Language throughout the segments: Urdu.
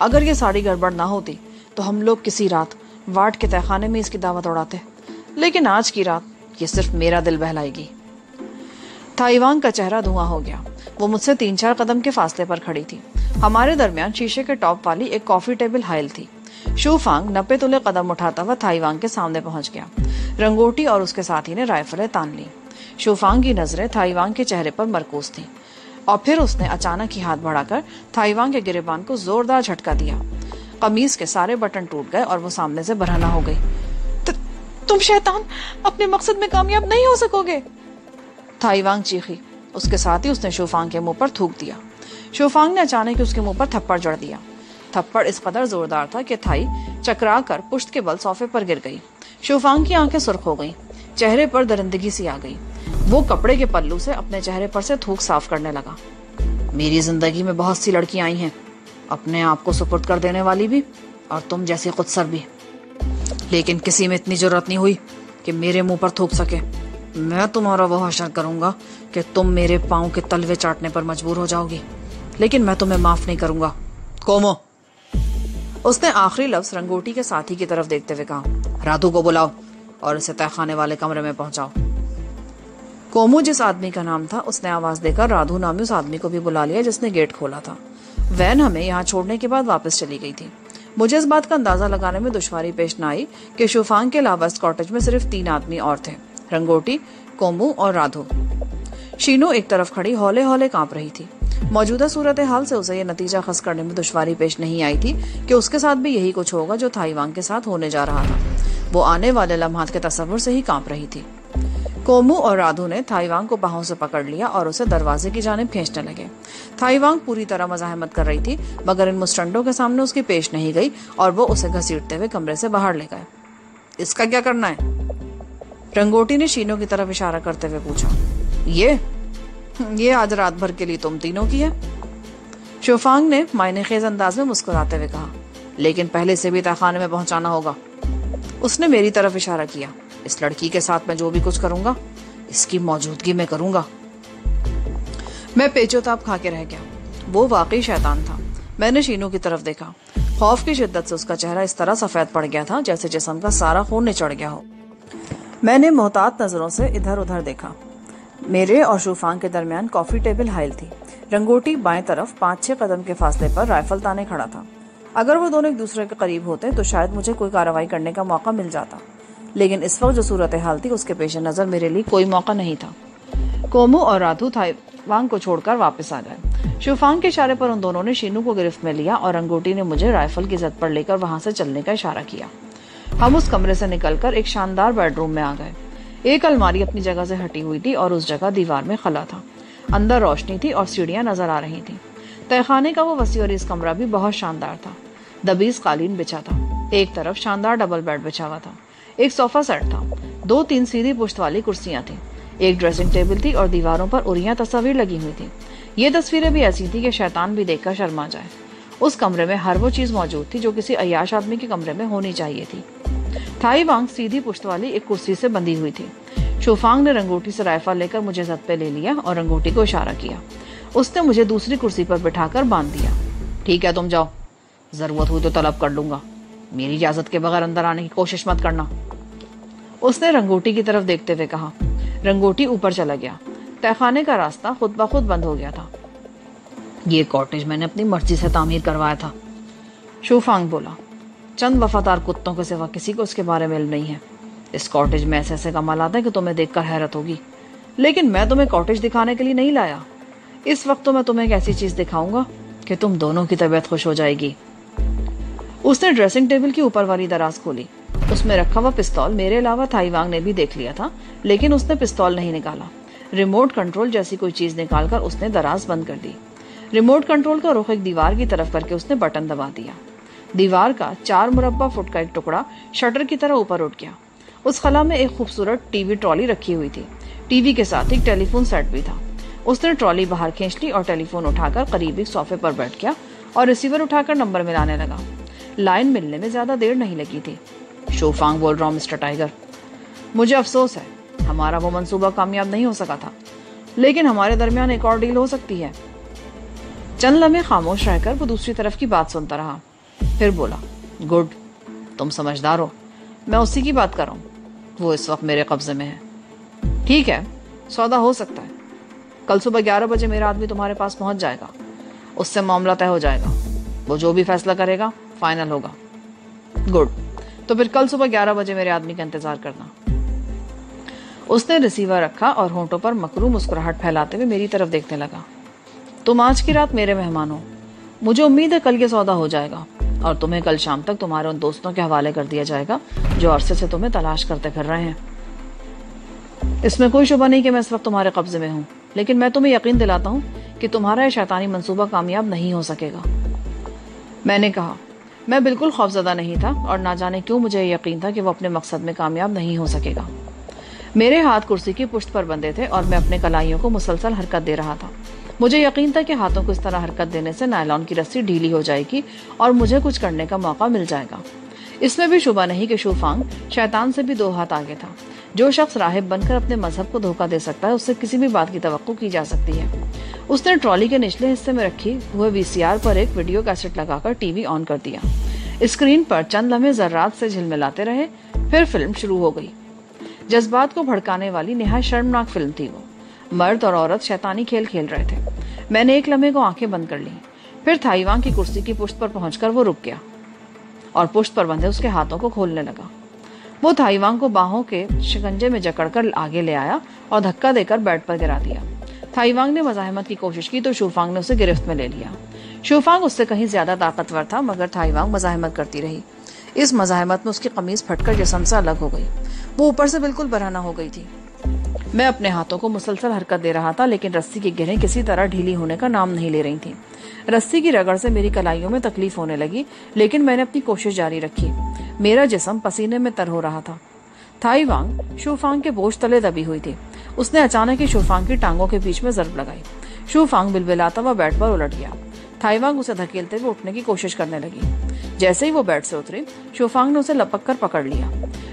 اگر یہ ساری گڑبڑ نہ ہوتی تو ہم لوگ کسی رات وارڈ کے تہہ خانے میں اس کی دعوت اڑاتے، لیکن آج کی رات یہ صرف میرا دل بہلائے گی۔ تھائی وانگ کا چہرہ دھواں ہو گیا۔ وہ مجھ سے 3-4 قدم کے فاصلے پر کھڑی تھی۔ ہمارے درمیان شیشے کے ٹاپ والی ایک کافی ٹیبل حائل تھی۔ شو فانگ 90 تلے قدم اٹھاتا ہوا تھائی وانگ کے سامنے پہنچ گیا۔ رنگوٹی اور اس کے ساتھی نے رائفلیں تان لی۔ شو فانگ کی نظریں تھائی وانگ کے چہرے پر مرکوز تھیں، اور پھر اس نے اچانک ہی ہاتھ بڑھا کر تھائی وانگ کے گریبان کو زوردار جھٹکا دیا۔ قمیض کے سارے بٹن ٹوٹ گئے اور وہ سامنے سے برہنہ ہو گئی۔ تم شیطان، اپنے مقصد میں کامیاب نہیں ہو سکو گے، تھائی وانگ چیخی۔ اس کے ساتھ ہی اس نے شو فانگ کے منہ پر تھوک دیا۔ شو فانگ نے اچانک اس کے منہ پر تھپڑ جڑ دیا۔ تھپڑ اس قدر زوردار تھا کہ تھائی چکرا کر پشت کے بل صوفے پر گر گئی۔ شو فانگ کی آنکھیں سرخ ہو گئیں، چہرے پر درندگی سی آ گئی۔ وہ کپڑے کے پلو سے اپنے چہرے پر سے تھوک صاف کرنے لگا۔ میری زندگی میں بہت سی لڑکیاں آئی ہیں، اپنے آپ کو سپرد کر دینے والی بھی اور تم جیسی خودسر بھی، لیکن کسی میں اتنی جرأت نہیں ہوئی کہ میرے منہ پر تھوک سکے۔ میں تمہارا وہ حشر کروں گا کہ تم میرے پاؤں کے تلوے چاٹنے پر مجبور ہو جاؤ گی، لیکن میں تمہیں معاف نہیں کروں گا۔ کومو، اس نے آخری لفظ رنگوٹی کے ساتھی کی طرف دیکھتے ہوئے کہا، رادھو کو بلاؤ اور اسے تہہ خانے والے کمرے میں پہنچاؤ۔ کومو جس آدمی کا نام تھا، اس نے آواز دے کر رادھو نامی اس آدمی کو بھی بلا لیا جس نے گیٹ کھولا تھا۔ وین ہمیں یہاں چھوڑنے کے بعد واپس چلی گئی تھی۔ مجھے اس بات کا اندازہ لگانے میں دشواری پیش نہ آئی کہ شو فانگ کے علاوہ اس کاٹیج میں صرف 3 آدمی اور تھے، رنگوٹی، کومو اور رادھو۔ شینو ایک طرف کھڑی ہولے ہولے کانپ رہی تھی۔ موجودہ صورتحال سے اسے یہ نتیجہ خاص کرنے میں دشواری پیش نہیں آئی تھی کہ اس کے ساتھ بھی یہی کچھ ہوگا جو تھائی وانگ کے ساتھ ہونے جا رہا تھا۔ وہ آنے والے لمحات کے تصور سے ہی کانپ رہی تھی۔ کومو اور رادھو نے تھائی وانگ کو باہوں سے پکڑ لیا اور اسے دروازے کی جانب کھینچنے لگے۔ تھائی وانگ پوری طرح مزاحمت کر رہی تھی، مگر ان مسٹنڈوں کے سامنے اس کی پیش نہیں گئی اور وہ اسے گھسیٹتے ہوئے کمرے سے باہر لے گئے۔ اس کا کیا کرنا ہے؟ رنگوٹی نے شینو کی طرف اشارہ کرتے ہوئے پوچھا۔ یہ آج رات بھر کے لیے تم تینوں کی ہے، شو فانگ نے معنی خیز انداز میں مسکراتے ہوئے کہا، لیکن پہلے سے بھی تہہ خانے میں پہنچانا ہوگا۔ اس نے میری طرف اشارہ کیا۔ اس لڑکی کے ساتھ میں جو بھی کچھ کروں گا، اس کی موجودگی میں کروں گا۔ میں پیچو تاب کھا کے رہ گیا۔ وہ واقعی شیطان تھا۔ میں نے شینو کی طرف دیکھا۔ خوف کی شدت سے اس کا چہرہ اس طرح سفید پڑ گیا تھا جیسے جسم کا سارا خون نچڑ گیا ہو۔ میں نے محتاط نظروں سے ادھر ادھر دیکھا۔ میرے اور شو فانگ کے درمیان کافی ٹیبل حائل تھی۔ رنگوٹی بائیں طرف 5-6 قدم کے فاصلے پر رائفل تانے کھڑا تھا۔ اگر وہ دونوں ایک دوسرے کے قریب ہوتے تو شاید مجھے کوئی کارروائی کرنے کا موقع مل جاتا، لیکن اس وقت جو صورتحال تھی اس کے پیش نظر میرے لیے کوئی موقع نہیں تھا۔ کومو اور رادھو تھائی وانگ کو چھوڑ کر واپس آ گئے۔ شو فانگ کے اشارے پر ان دونوں نے شینو کو گرفت میں لیا اور رنگوٹی نے مجھے رائفل کی زد پر لے کر وہاں سے چلنے کا اشارہ کیا۔ ہم اس کمرے سے نکل کر ایک شاندار بیڈ روم میں آ گئے۔ ایک الماری اپنی جگہ سے ہٹی ہوئی تھی اور اس جگہ دیوار میں خلا تھا۔ اندر روشنی تھی اور سیڑھیاں نظر آ رہی تھیں۔ تہہ خانے کا وہ وسیع اور اس کمرہ بھی بہت شاندار تھا۔ دبیز قالین بچھا تھا۔ ایک طرف شاندار ڈبل بیڈ بچھا ہوا تھا۔ ایک صوفہ سیٹ تھا۔ 2-3 سیدھی پشت والی کرسیاں تھیں۔ ایک ڈریسنگ ٹیبل تھی اور دیواروں پر اریاں تصاویر لگی ہوئی تھیں۔ یہ تصویریں بھی ایسی تھی کہ شیطان بھی دیکھ کر شرما جائے۔ اس کمرے میں ہر وہ چیز موجود تھی جو کسی عیاش آدمی کے کمرے میں ہونی چاہیے تھی۔ تھائی وانگ سیدھی پشت والی ایک کرسی سے بندھی ہوئی تھی۔ شو فانگ نے رنگوٹی سے رائفل لے کر مجھے زد پہ لے لیا اور رنگوٹی کو اشارہ کیا۔ اس نے مجھے دوسری کرسی پر بٹھا کر باندھ دیا۔ ٹھیک ہے، تم جاؤ، ضرورت ہوئی تو طلب کر لوں گا، میری اجازت کے بغیر اندر آنے کی کوشش مت کرنا۔ اس نے رنگوٹی کی طرف دیکھتے ہوئے کہا۔ رنگوٹی اوپر چلا گیا۔ تہہ خانے کا راستہ خود بخود بند ہو گیا تھا۔ یہ کاٹیج میں نے اپنی مرضی سے تعمیر کروایا تھا، شو فانگ بولا۔ چند وفادار کتوں کے سوا کسی کو اس کے بارے میں علم نہیں ہے۔ اس کاٹیج میں ایسے ایسے کمالات ہیں کہ تمہیں دیکھ کر حیرت ہوگی، لیکن میں تمہیں کاٹیج دکھانے کے لیے نہیں لایا۔ اس وقت تو میں تمہیں ایک ایسی چیز دکھاؤں گا کہ تم دونوں کی طبیعت خوش ہو جائے گی۔ اس نے ڈریسنگ ٹیبل کی اوپر والی دراز کھولی۔ اس میں رکھا ہوا پستول میرے علاوہ تھائی وانگ نے بھی دیکھ لیا تھا، لیکن اس نے پستول نہیں نکالا۔ ریموٹ کنٹرول جیسی کوئی چیز نکال کر اس نے دراز بند کر دی۔ ریموٹ کنٹرول کا رخ ایک دیوار کی طرف کر کے اس نے بٹن دبا دیا۔ دیوار کا 4 مربع فٹ کا ایک ٹکڑا شٹر کی طرح اوپر اٹھ گیا۔ اس خلا میں ایک خوبصورت ٹی وی ٹرالی رکھی ہوئی تھی۔ ٹی وی کے ساتھ ایک ٹیلی فون سیٹ بھی تھا۔ اس نے ٹرالی باہر کھینچ لی اور ٹیلی فون اٹھا کر قریب ایک صوفے پر بیٹھ گیا اور ریسیور اٹھا کر نمبر ملانے لگا۔ لائن ملنے میں زیادہ دیر نہیں لگی تھی۔ شو فانگ بول رہا ہوں مسٹر ٹائیگر، مجھے افسوس ہے ہمارا وہ منصوبہ کامیاب نہیں ہو سکا تھا، لیکن ہمارے درمیان ایک اور ڈیل ہو سکتی ہے۔ چند لمحے خاموش رہ کر وہ دوسری طرف کی بات سنتا رہا۔ پھر بولا, گڈ, تم سمجھدار ہو, میں اسی کی بات کر رہا ہوں, وہ اس وقت میرے قبضے میں ہے. ٹھیک ہے, سودا ہو سکتا ہے. کل صبح 11 بجے میرا آدمی تمہارے پاس پہنچ جائے گا, اس سے معاملہ طے ہو جائے گا, وہ جو بھی فیصلہ کرے گا فائنل ہوگا. گڈ, تو پھر کل صبح 11 بجے میرے آدمی کا انتظار کرنا. اس نے ریسیور رکھا اور ہونٹوں پر مکرو مسکراہٹ پھیلاتے ہوئے میری طرف دیکھنے لگا. تم آج کی رات میرے مہمان ہو, مجھے امید ہے کل یہ سودا ہو جائے گا اور تمہیں کل شام تک تمہارے ان دوستوں کے حوالے کر دیا جائے گا جو عرصے سے تمہیں تلاش کرتے پھر رہے ہیں. اس میں کوئی شبہ نہیں کہ میں اس وقت تمہارے قبضے میں ہوں, لیکن میں تمہیں یقین دلاتا ہوں کہ تمہارا یہ شیطانی منصوبہ کامیاب نہیں ہو سکے گا. میں نے کہا, میں بالکل خوفزدہ نہیں تھا اور نہ جانے کیوں مجھے یقین تھا کہ وہ اپنے مقصد میں کامیاب نہیں ہو سکے گا. میرے ہاتھ کرسی کی پشت پر بندھے تھے اور میں اپنے کلائیوں کو مسلسل حرکت دے رہا تھا. مجھے یقین تھا کہ ہاتھوں کو اس طرح حرکت دینے سے نائلون کی رسی ڈھیلی ہو جائے گی اور مجھے کچھ کرنے کا موقع مل جائے گا. اس میں بھی شبہ نہیں کہ شو فانگ شیطان سے بھی 2 ہاتھ آگے تھا. جو شخص راہب بن کر اپنے مذہب کو دھوکہ دے سکتا ہے اس سے کسی بھی بات کی توقع کی جا سکتی ہے. اس نے ٹرالی کے نچلے حصے میں رکھی ہوئے VCR پر ایک ویڈیو کیسٹ لگا کر ٹی وی آن کر دیا. اسکرین پر چند لمحے ذرات سے جھلملاتے رہے, پھر فلم شروع ہو گئی. جذبات کو بھڑکانے والی نہایت شرمناک فلم تھی. وہ مرد اور عورت شیطانی کھیل کھیل رہے تھے. میں نے ایک لمحے کو آنکھیں بند کر لی. پھر تھائی وانگ کی کرسی کی پشت پر پہنچ کر وہ رک گیا اور پشت پر بندھے اس کے ہاتھوں کو کھولنے لگا. وہ تھائی وانگ کو باہوں کے شکنجے میں جکڑ کر آگے لے آیا اور دھکا دے کر بیڈ پر گرا دیا. تھائی وانگ نے مزاحمت کی کوشش کی تو شو فانگ نے اسے گرفت میں لے لیا. شو فانگ اس سے کہیں زیادہ طاقتور تھا مگر تھائی وانگ مزاحمت کرتی رہی. اس مزاحمت میں اس کی قمیض پھٹ کر جسم سے الگ ہو گئی. وہ اوپر سے بالکل برہنہ ہو گئی تھی. میں اپنے ہاتھوں کو مسلسل حرکت دے رہا تھا لیکن رسی کی گرہیں کسی طرح ڈھیلی ہونے کا نام نہیں لے رہی تھیں. رسی کی رگڑ سے میری کلائیوں میں تکلیف ہونے لگی لیکن میں نے اپنی کوشش جاری رکھی. میرا جسم پسینے میں تر ہو رہا تھا. تھائی وانگ شو فانگ کے بوجھ تلے دبی ہوئی تھی. اس نے اچانک ہی شو فانگ کی ٹانگوں کے بیچ میں ضرب لگائی. شو فانگ بلبلاتا ہوا بیڈ پر الٹ گیا. تھائی وانگ اسے دھکیلتے ہوئے اٹھنے کی کوشش کرنے لگی. جیسے ہی وہ بیڈ سے اتری شو فانگ نے اسے لپک کر پکڑ لیا.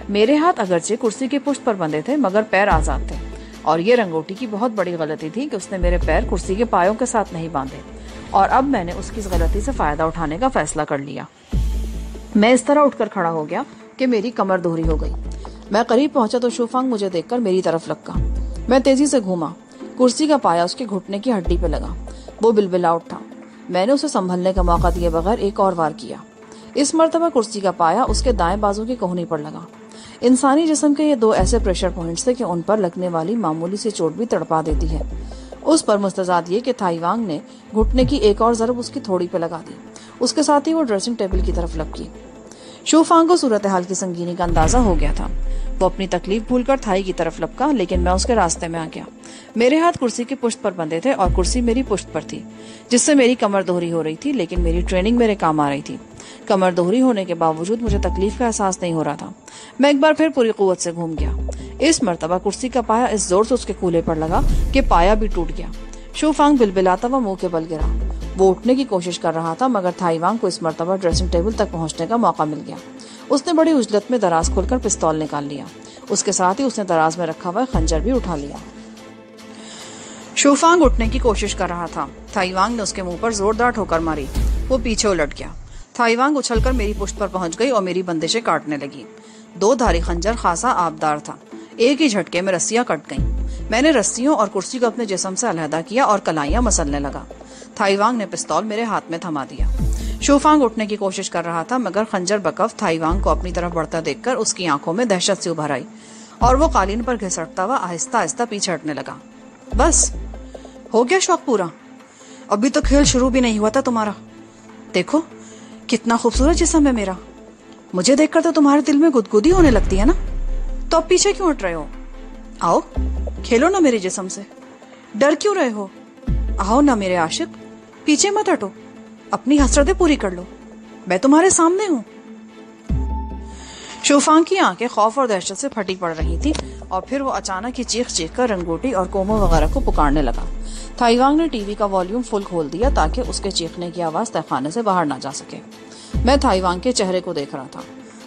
میرے ہاتھ اگرچہ کرسی کی پشت پر بندھے تھے مگر پیر آزاد تھے اور یہ رنگوٹی کی بہت بڑی غلطی تھی کہ اس نے میرے پیر کرسی کے پایوں کے ساتھ نہیں باندھے اور اب میں نے اس کی غلطی سے فائدہ اٹھانے کا فیصلہ کر لیا. میں اس طرح اٹھ کر کھڑا ہو گیا کہ میری کمر دوہری ہو گئی. میں قریب پہنچا تو شو فانگ مجھے دیکھ کر میری طرف لپکا. میں تیزی سے گھوما. کرسی کا پایا اس کے گھٹنے کی ہڈی پہ لگا. وہ بلبلا اٹھا. میں نے اسے سنبھلنے کا موقع دیے بغیر ایک اور وار کیا. اس مرتبہ کرسی کا پایا اس کے دائیں بازو کی کوہنی پر لگا. انسانی جسم کے یہ 2 ایسے پریشر پوائنٹس تھے کہ ان پر لگنے والی معمولی سی چوٹ بھی تڑپا دیتی ہے. اس پر مستزاد یہ کہ تھائی وانگ نے گھٹنے کی ایک اور ضرب اس کی تھوڑی پہ لگا دی. اس کے ساتھ ہی وہ ڈریسنگ ٹیبل کی طرف لپکی. شو فانگ کو صورتحال کی سنگینی کا اندازہ ہو گیا تھا. وہ اپنی تکلیف بھول کر تھائی کی طرف لپکا لیکن میں اس کے راستے میں آ گیا. میرے ہاتھ کرسی کی پشت پر بندھے تھے اور کرسی میری پشت پر تھی جس سے میری کمر دوہری ہو رہی تھی لیکن میری ٹریننگ میرے کام آ رہی تھی. کمر دوہری ہونے کے باوجود مجھے تکلیف کا احساس نہیں ہو رہا تھا. میں ایک بار پھر پوری قوت سے گھوم گیا. اس مرتبہ کرسی کا پایا اس زور سے اس کے کولے پر لگا کہ پایا بھی ٹوٹ گیا. شو فانگ بلبلاتا ہوا منہ کے بل گرا. وہ اٹھنے کی کوشش کر رہا تھا مگر تھائی وانگ کو اس مرتبہ ڈریسنگ ٹیبل تک پہنچنے کا موقع مل گیا. اس نے بڑی عجلت میں دراز کھول کر پستول نکال لیا. اس کے ساتھ ہی اس نے دراز میں رکھا ہوا خنجر بھی اٹھا لیا. شو فانگ اٹھنے کی کوشش کر رہا تھا. تھائی وانگ نے اس کے منہ پر زوردار ٹھوکر ماری. وہ پیچھے الٹ گیا. تھائی وانگ اچھل کر میری پشت پر پہنچ گئی اور میری بندشیں کاٹنے لگی. 2 دھاری خنجر خاصا آبدار تھا. ایک ہی جھٹکے میں رسیاں کٹ گئیں. میں نے رسیوں اور کرسی کو اپنے جسم سے علیحدہ کیا اور کلائیاں مسلنے لگا. تھائی وانگ نے پستول میرے ہاتھ میں تھما دیا. شو فانگ اٹھنے کی کوشش کر رہا تھا مگر خنجر بکف تھائی وانگ کو اپنی طرف بڑھتا دیکھ کر اس کی آنکھوں میں دہشت سی ابھر آئی اور وہ قالین پر گھسٹتا ہوا آہستہ آہستہ پیچھے ہٹنے لگا. بس ہو گیا شوق پورا؟ ابھی تو کھیل شروع بھی نہیں ہوا تھا تمہارا. دیکھو کتنا خوبصورت جسم ہے میرا. مجھے دیکھ کر تو تمہارے دل میں گدگدی ہونے لگتی ہے نا. تو اب پیچھے کیوں ہٹ رہے ہو؟ آؤ کھیلو نا میرے جسم سے. ڈر کیوں رہے ہو؟ آؤ نا میرے عاشق, پیچھے مت ہٹو, اپنی حسرتیں پوری کر لو. میں تمہارے سامنے ہوں. شو فانگ کی آنکھیں خوف اور دہشت سے پھٹی پڑ رہی تھی اور پھر وہ اچانک ہی چیخ چیخ کر رنگوٹی اور کومو وغیرہ کو پکارنے لگا. تھائی وانگ نے ٹی وی کا والیوم فل کھول دیا تاکہ اس کے چیخنے کی آواز تہہ خانے سے باہر نہ جا سکے. میں تھائی وانگ کے چہرے کو دیکھ رہا تھا.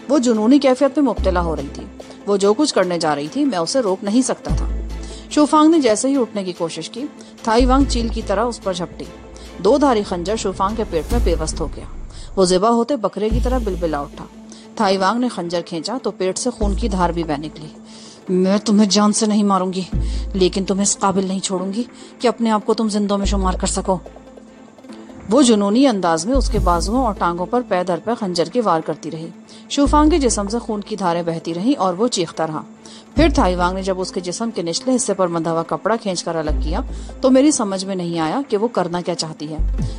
وہ جنونی کیفیت میں مبتلا ہو رہی تھی. وہ جو کچھ کرنے جا رہی تھی میں اسے روک نہیں سکتا تھا. شو فانگ نے جیسے ہی اٹھنے کی کوشش کی تھائی وانگ چیل کی طرح اس پر جھپٹی. 2 دھاری خنجر شو فانگ کے پیٹ میں پیوست ہو گیا. وہ ذبح ہوتے بکرے کی طرح بلبلا اٹھا۔ تھائی وانگ نے خنجر کھینچا تو پیٹ سے خون کی دھار بھی بہہ نکلی۔ میں تمہیں جان سے نہیں ماروں گی، لیکن تمہیں اس قابل نہیں چھوڑوں گی کہ اپنے آپ کو تم زندوں میں شمار کر سکو۔ وہ جنونی انداز میں اس کے بازوؤں اور ٹانگوں پر پے در پے خنجر کے وار کرتی رہی۔ شوفانگ کے جسم سے خون کی دھاریں بہتی رہیں اور وہ چیختا رہا۔ پھر تھائی وانگ نے جب اس کے جسم کے نچلے حصے پر بندھا ہوا کپڑا کھینچ کر الگ کیا تو میری سمجھ میں نہیں آیا کہ وہ کرنا کیا چاہتی ہے،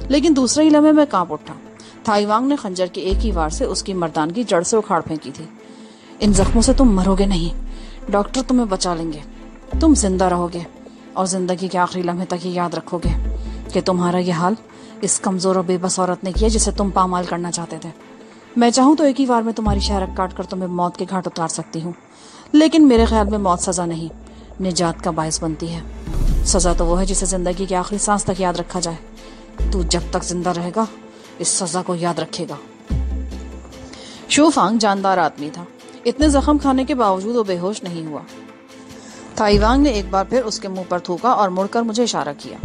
لیکن دوسرے ہی لمحے میں کانپ اٹھا۔ تھائی وانگ نے خنجر کے ایک ہی وار سے اس کی مردانگی جڑ سے اکھاڑ پھینکی تھی۔ ان زخموں سے تم مرو گے نہیں، ڈاکٹر تمہیں بچا لیں گے، تم زندہ رہو گے اور زندگی کے آخری لمحے تک یہ یاد رکھو گے کہ تمہارا یہ حال اس کمزور اور بے بس عورت نے کیا جسے تم پامال کرنا چاہتے تھے۔ میں چاہوں تو ایک ہی وار میں تمہاری شہرک کاٹ کر تمہیں موت کے گھاٹ اتار سکتی ہوں، لیکن میرے خیال میں موت سزا نہیں، نجات کا باعث بنتی ہے۔ سزا تو وہ ہے جسے زندگی کے آخری سانس تک یاد رکھا جائے۔ تو جب تک زندہ رہے گا اس سزا کو یاد رکھے گا۔ شوفانگ جاندار آدمی تھا، اتنے زخم کھانے کے باوجود وہ بے ہوش نہیں ہوا۔ تھائی وانگ نے ایک بار پھر اس کے منہ پر تھوکا اور مڑ کر مجھے اشارہ کیا۔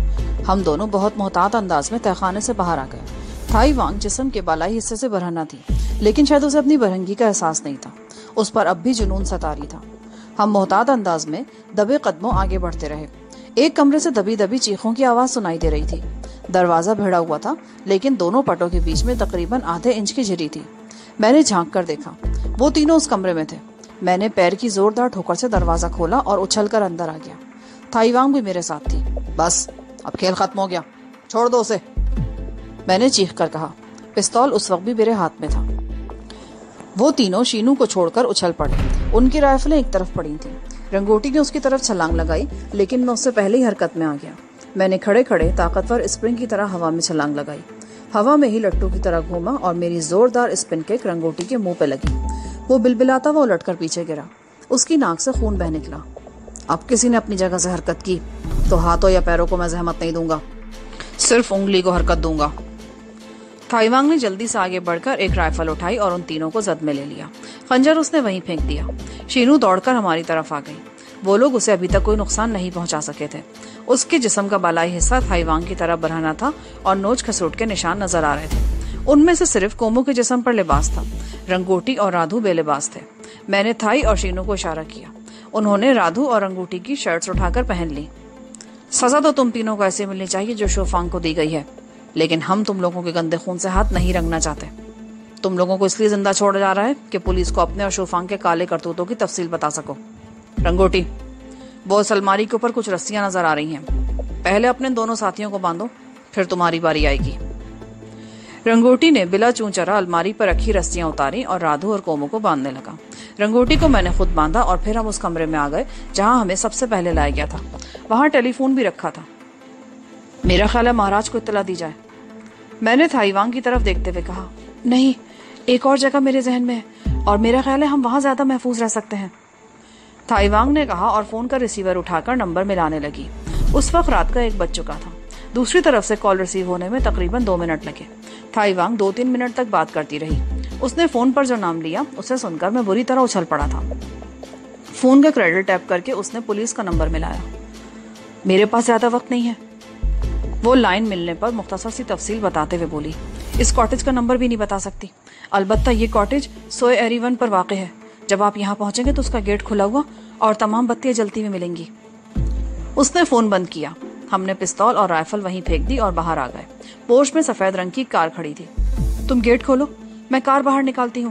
ہم دونوں بہت محتاط انداز میں تہخانے سے باہر آ گئے۔ تھائی وانگ جسم کے بالائی حصے سے برہنہ تھی، لیکن شاید اسے اپنی برہنگی کا احساس نہیں تھا، اس پر اب بھی جنون ستاری تھا۔ ہم محتاط انداز میں دبے قدموں آگے بڑھتے رہے۔ ایک کمرے سے دبی دبی چیخوں کی آواز سنائی دے رہی تھی۔ دروازہ بھیڑا ہوا تھا، لیکن دونوں پٹوں کے بیچ میں تقریباً آدھے انچ کی جھری تھی۔ میں نے جھانک کر دیکھا، وہ تینوں اس کمرے میں تھے۔ میں نے پیر کی زوردار ٹھوکر سے دروازہ کھولا اور اچھل کر اندر آ گیا۔ تھائی وانگ بھی میرے ساتھ تھی۔ بس اب کھیل ختم ہو گیا، چھوڑ دو اسے، میں نے چیخ کر کہا۔ پستول اس وقت بھی میرے ہاتھ میں تھا۔ وہ تینوں شینو کو چھوڑ کر اچھل پڑے، ان کی رائفلیں ایک طرف پڑی تھیں۔ رنگوٹی نے اس کی طرف چھلانگ لگائی، لیکن میں اس سے پہلے ہی حرکت میں آ گیا۔ میں نے کھڑے کھڑے طاقتور اسپرنگ کی طرح ہوا میں چھلانگ لگائی۔ ہوا میں ہی لٹو کی طرح گھوما اور میری زوردار اسپن کک رنگوٹی کے منہ پہ لگی۔ وہ بلبلاتا ہوا الٹ کر پیچھے گرا، اس کی ناک سے خون بہہ نکلا۔ اب کسی نے اپنی جگہ سے حرکت کی تو ہاتھوں یا پیروں کو میں زحمت نہیں دوں گا، صرف انگلی کو حرکت دوں گا۔ تھائی وانگ نے جلدی سے آگے بڑھ کر ایک رائفل اٹھائی اور ان تینوں کو زد میں لے لیا۔ خنجر اس نے وہیں پھینک دیا۔ شینو دوڑ کر ہماری طرف آ گئی۔ وہ لوگ اسے ابھی تک کوئی نقصان نہیں پہنچا سکے تھے۔ اس کے جسم کا بالائی حصہ تھائی وانگ کی طرح برہنہ تھا اور نوچ کھسوٹ کے نشان نظر آ رہے تھے۔ ان میں سے صرف کومو کے جسم پر لباس تھا، رنگوٹی اور رادھو بے لباس تھے۔ میں نے تھائی اور شینو کو اشارہ کیا، انہوں نے رادھو اور رنگوٹی کی شرٹس اٹھا کر پہن لی۔ سزا تو تم تینوں کو ایسے ملنی چاہیے جو شوفانگ کو دی گئی ہے، لیکن ہم تم لوگوں کے گندے خون سے ہاتھ نہیں رنگنا چاہتے۔ تم لوگوں کو اس لیے زندہ چھوڑا جا رہا ہے کہ پولیس کو اپنے اور شوفانگ کے کالے کرتوتوں کی تفصیل بتا سکو۔ رنگوٹی، وہ الماری کے اوپر کچھ رسیاں نظر آ رہی ہیں، پہلے اپنے دونوں ساتھیوں کو باندھو، پھر تمہاری باری آئے گی۔ رنگوٹی نے بلا چوں چرا الماری پر رکھی رسیاں اتاری اور رادھو اور کومو کو باندھنے لگا۔ رنگوٹی کو میں نے خود باندھا اور پھر ہم اس کمرے میں آ گئے جہاں ہمیں سب سے پہلے لایا گیا تھا۔ وہاں ٹیلی فون بھی رکھا تھا۔ میرا خیال ہے مہاراج کو اطلاع دی جائے، میں نے تھائی وانگ کی طرف دیکھتے ہوئے کہا۔ نہیں، ایک اور جگہ میرے ذہن میں ہے اور میرا خیال ہے ہم وہاں زیادہ محفوظ رہ سکتے ہیں، تھائی وانگ نے کہا اور فون کا ریسیور اٹھا کر نمبر ملانے لگی۔ اس وقت رات کا 1 بج چکا تھا۔ دوسری طرف سے کال ریسیو ہونے میں تقریباً 2 منٹ لگے۔ تھائی وانگ 2-3 منٹ تک بات کرتی رہی۔ اس نے فون پر جو نام لیا اسے سن کر میں بری طرح اچھل پڑا تھا۔ فون کا کریڈل ٹیپ کر کے اس نے پولیس کا نمبر ملایا۔ میرے پاس زیادہ وقت نہیں ہے، وہ لائن ملنے پر مختصر سی تفصیل بتاتے ہوئے بولی۔ اس کاٹیج کا نمبر بھی نہیں بتا سکتی، البتہ یہ کاٹیج سوئے ایری 1 پر واقع ہے۔ جب آپ یہاں پہنچیں گے تو اس کا گیٹ کھلا ہوا اور تمام بتیاں جلتی ہوئی ملیں گی۔ اس نے فون بند کیا۔ ہم نے پستول اور رائفل وہیں پھینک دی اور باہر آ گئے۔ پورچ میں سفید رنگ کی کار کھڑی تھی۔ تم گیٹ کھولو، میں کار باہر نکالتی ہوں،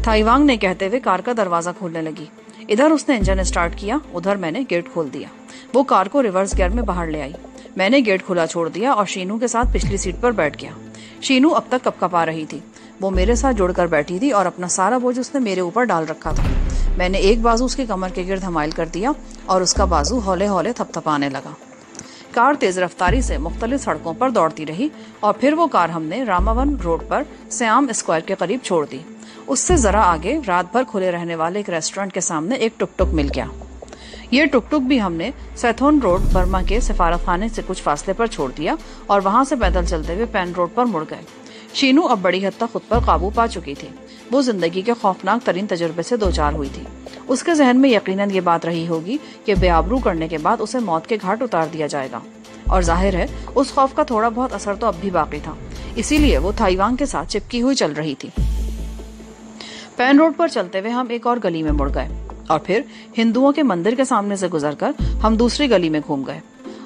تھائی وانگ نے کہتے ہوئے کار کا دروازہ کھولنے لگی۔ ادھر اس نے انجن اسٹارٹ کیا، ادھر میں نے گیٹ کھول دیا۔ وہ کار کو ریورس گیئر میں باہر لے آئی۔ میں نے گیٹ کھلا چھوڑ دیا اور شینو کے ساتھ پچھلی سیٹ پر بیٹھ گیا۔ شینو اب تک کپ کپا رہی تھی، وہ میرے ساتھ جڑ کر بیٹھی تھی اور اپنا سارا بوجھ اس نے میرے اوپر ڈال رکھا تھا۔ میں نے ایک بازو اس کی کمر کے گرد حمائل کر دیا اور اس کا بازو ہولے ہولے تھپ تھپانے لگا۔ کار تیز رفتاری سے مختلف سڑکوں پر دوڑتی رہی اور پھر وہ کار ہم نے راماون روڈ پر سیام اسکوائر کے قریب چھوڑ دی۔ اس سے ذرا آگے رات بھر کھلے رہنے والے ایک ریسٹورنٹ کے سامنے ایک ٹک ٹک مل گیا۔ یہ ٹک ٹک بھی ہم نے سیتھون روڈ برما کے سفارت خانے سے کچھ فاصلے پر چھوڑ دیا اور وہاں سے پیدل چلتے ہوئے پین روڈ پر مڑ گئے۔ شینو اب بڑی حد تک خود پر قابو پا چکی تھی۔ وہ زندگی کے خوفناک ترین تجربے سے دوچار ہوئی تھی۔ اس کے ذہن میں یقیناً یہ بات رہی ہوگی کہ بے آبرو کرنے کے بعد اسے موت کے گھاٹ اتار دیا جائے گا، اور ظاہر ہے اس خوف کا تھوڑا بہت اثر تو اب بھی باقی تھا۔ اسی لیے وہ تھائیوانگ کے ساتھ چپکی ہوئی چل رہی تھی۔ پین روڈ پر چلتے ہوئے ہم ایک اور گلی میں مڑ گئے اور پھر ہندوؤں کے مندر کے سامنے سے گزر کر ہم دوسری گلی میں گھوم گئے۔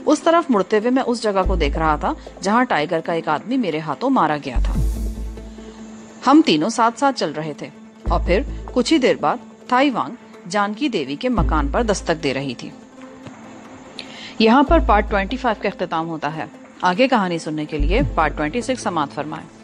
اس طرف مڑتے ہوئے میں اس جگہ کو دیکھ رہا تھا جہاں ٹائیگر کا ایک آدمی میرے ہاتھوں مارا گیا تھا۔ ہم تینوں ساتھ ساتھ چل رہے تھے اور پھر کچھ ہی دیر بعد تھائیوانگ جانکی دیوی کے مکان پر دستک دے رہی تھی۔ یہاں پر پارٹ 25 کا اختتام ہوتا ہے۔ آگے کہانی سننے کے لیے پارٹ 26 سماعت فرمائیں۔